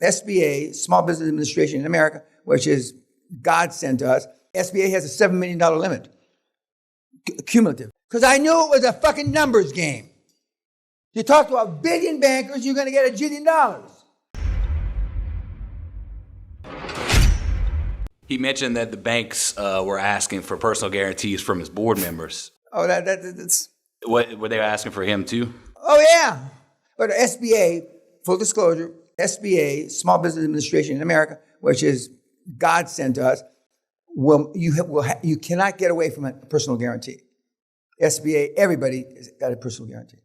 SBA, Small Business Administration in America, which is God sent to us, SBA has a $7 million limit, cumulative. Because I knew it was a fucking numbers game. You talk to a billion bankers, you're going to get $1 jillion. He mentioned that the banks were asking for personal guarantees from his board members. Oh, that's... What, were they asking for him too? Oh, yeah. But SBA, full disclosure, SBA, Small Business Administration in America, which is God sent to us, you cannot get away from a personal guarantee. SBA, everybody has got a personal guarantee.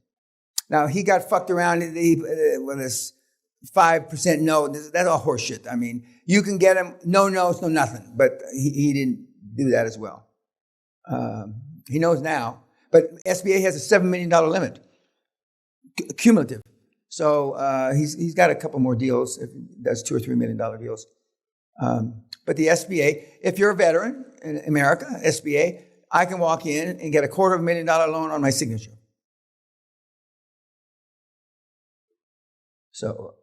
Now, he got fucked around with this 5% note. That's all horseshit. I mean, you can get him, no notes, no nothing. But he didn't do that as well. He knows now. But SBA has a $7 million limit, cumulative. So he's got a couple more deals. If he does $2 or $3 million deals. But the SBA, if you're a veteran in America, SBA, I can walk in and get a $250,000 loan on my signature. So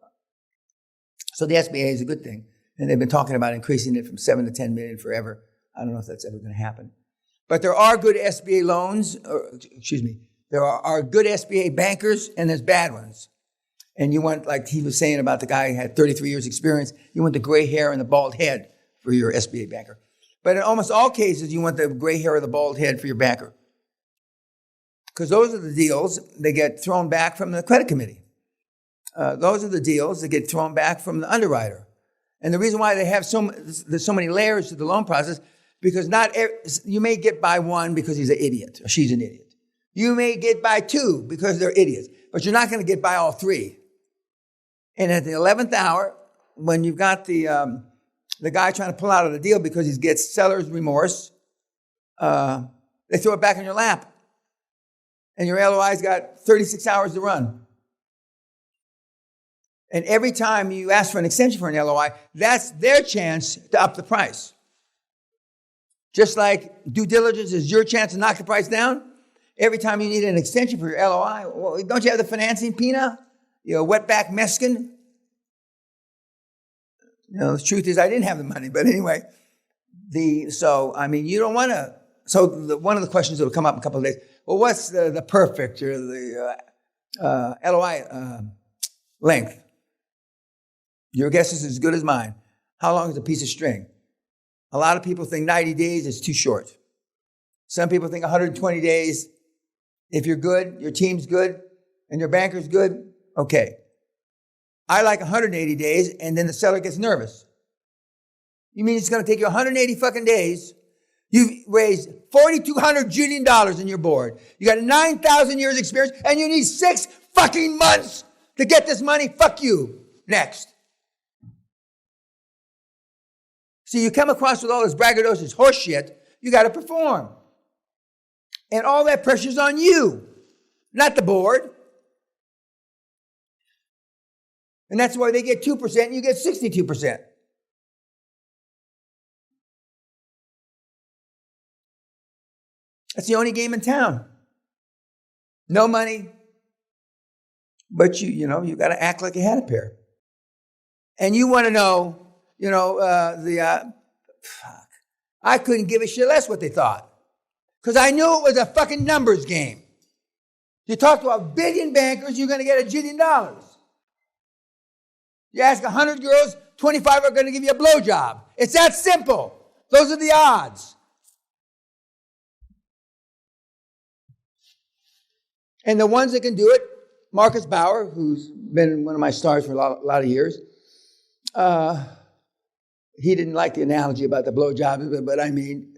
the SBA is a good thing. And they've been talking about increasing it from 7 to 10 million forever. I don't know if that's ever going to happen. But there are good SBA loans, there are good SBA bankers and there's bad ones. And you want, like he was saying about the guy who had 33 years experience, you want the gray hair and the bald head for your SBA banker. But in almost all cases, you want the gray hair or the bald head for your banker. Because those are the deals that get thrown back from the credit committee. Those are the deals that get thrown back from the underwriter. And the reason why they have there's so many layers to the loan process, because you may get by one because he's an idiot or she's an idiot. You may get by two because they're idiots, but you're not going to get by all three. And at the 11th hour, when you've got the guy trying to pull out of the deal because he gets seller's remorse, they throw it back in your lap. And your LOI's got 36 hours to run. And every time you ask for an extension for an LOI, that's their chance to up the price. Just like due diligence is your chance to knock the price down, every time you need an extension for your LOI, well, don't you have the financing, Peña? Wetback Mexican? The truth is I didn't have the money, but anyway. You don't want to. So one of the questions that will come up in a couple of days, well, what's the perfect or the LOI length? Your guess is as good as mine. How long is a piece of string? A lot of people think 90 days is too short. Some people think 120 days. If you're good, your team's good, and your banker's good, okay. I like 180 days, and then the seller gets nervous. You mean it's going to take you 180 fucking days? You've raised $4,200 jillion in your board. You got 9,000 years experience, and you need 6 fucking months to get this money? Fuck you. Next. See, you come across with all this braggadocious horse shit, you got to perform. And all that pressure's on you, not the board. And that's why they get 2% and you get 62%. That's the only game in town. No money, but you got to act like you had a pair. And you want to know, I couldn't give a shit less what they thought. Because I knew it was a fucking numbers game. You talk to a billion bankers, you're going to get $1 jillion. You ask 100 girls, 25 are going to give you a blowjob. It's that simple. Those are the odds. And the ones that can do it, Markus Bauer, who's been one of my stars for a lot of years, he didn't like the analogy about the blowjob, but I mean,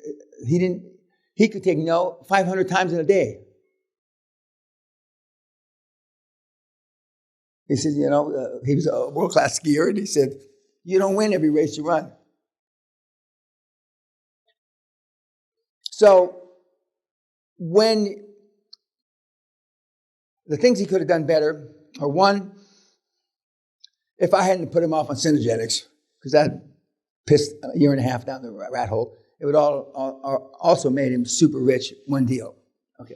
he could take no 500 times in a day. He said, he was a world-class skier, and he said, you don't win every race you run. So when the things he could have done better are, one, if I hadn't put him off on synergetics, because that pissed a year and a half down the rat hole, it would also made him super rich, one deal. Okay.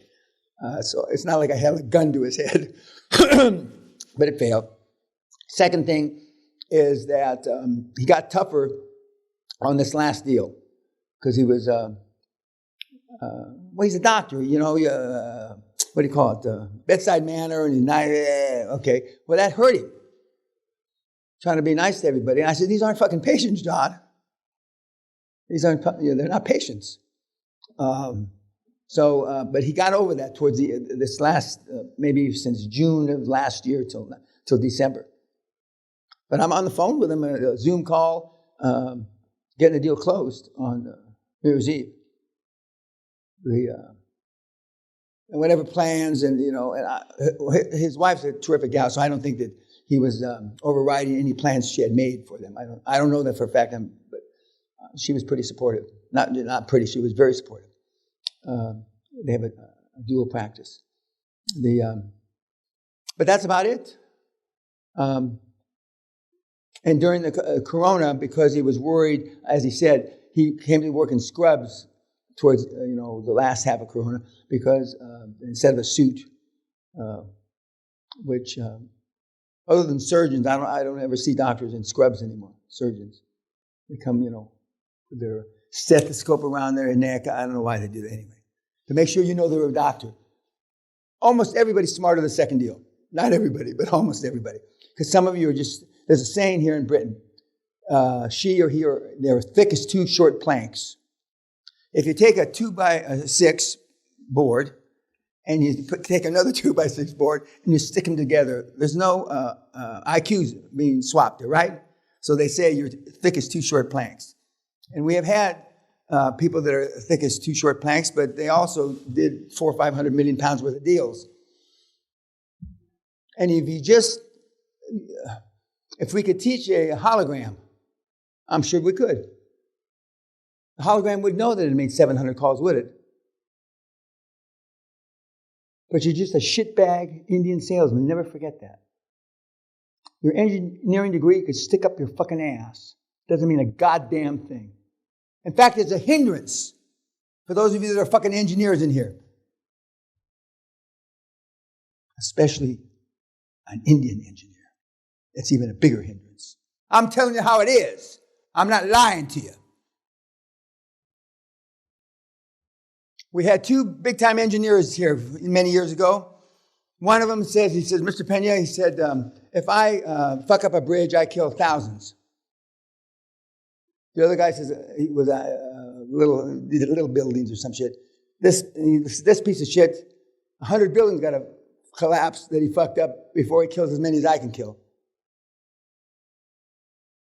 So it's not like I held a gun to his head, but it failed. Second thing, is that he got tougher on this last deal because he was, well, he's a doctor, you know, what do you call it? Bedside manner, and he's nice. Okay, well, that hurt him. Trying to be nice to everybody. And I said, these aren't fucking patients, John. These aren't, they're not patients. But he got over that towards this last, maybe since June of last year till December. But I'm on the phone with him, a Zoom call, getting the deal closed on New Year's Eve. And whatever plans, and his wife's a terrific gal, so I don't think that he was overriding any plans she had made for them. I don't know that for a fact, but she was pretty supportive. Not pretty, she was very supportive. They have a dual practice. But that's about it. And during the corona, because he was worried, as he said, he came to work in scrubs towards the last half of corona, because instead of a suit, which other than surgeons, I don't ever see doctors in scrubs anymore. Surgeons, they come with their stethoscope around their neck. I don't know why they do that anyway. To make sure they're a doctor. Almost everybody's smarter than the second deal. Not everybody, but almost everybody. Because some of you are there's a saying here in Britain, she or he they're thick as two short planks. If you take a 2x6 board and you take another 2x6 board and you stick them together, there's no IQs being swapped there, right? So they say you're thick as two short planks. And we have had people that are thick as two short planks, but they also did 400 or 500 million pounds worth of deals. And if we could teach a hologram, I'm sure we could. The hologram would know that it made 700 calls, would it? But you're just a shitbag Indian salesman. Never forget that. Your engineering degree could stick up your fucking ass. Doesn't mean a goddamn thing. In fact, it's a hindrance for those of you that are fucking engineers in here. Especially an Indian engineer. That's even a bigger hindrance. I'm telling you how it is. I'm not lying to you. We had two big-time engineers here many years ago. One of them says, Mr. Peña, he said, if I fuck up a bridge, I kill thousands. The other guy says he was little buildings or some shit. This piece of shit, 100 buildings got to collapse that he fucked up before he kills as many as I can kill.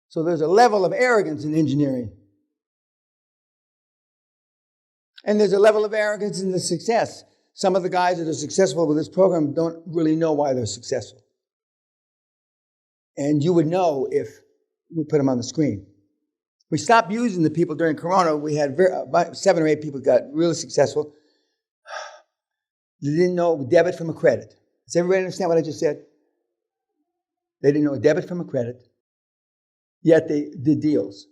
So there's a level of arrogance in engineering. And there's a level of arrogance in the success. Some of the guys that are successful with this program don't really know why they're successful. And you would know if we put them on the screen. We stopped using the people during Corona. We had about 7 or 8 people got really successful. They didn't know debit from a credit. Does everybody understand what I just said? They didn't know a debit from a credit, yet they did deals.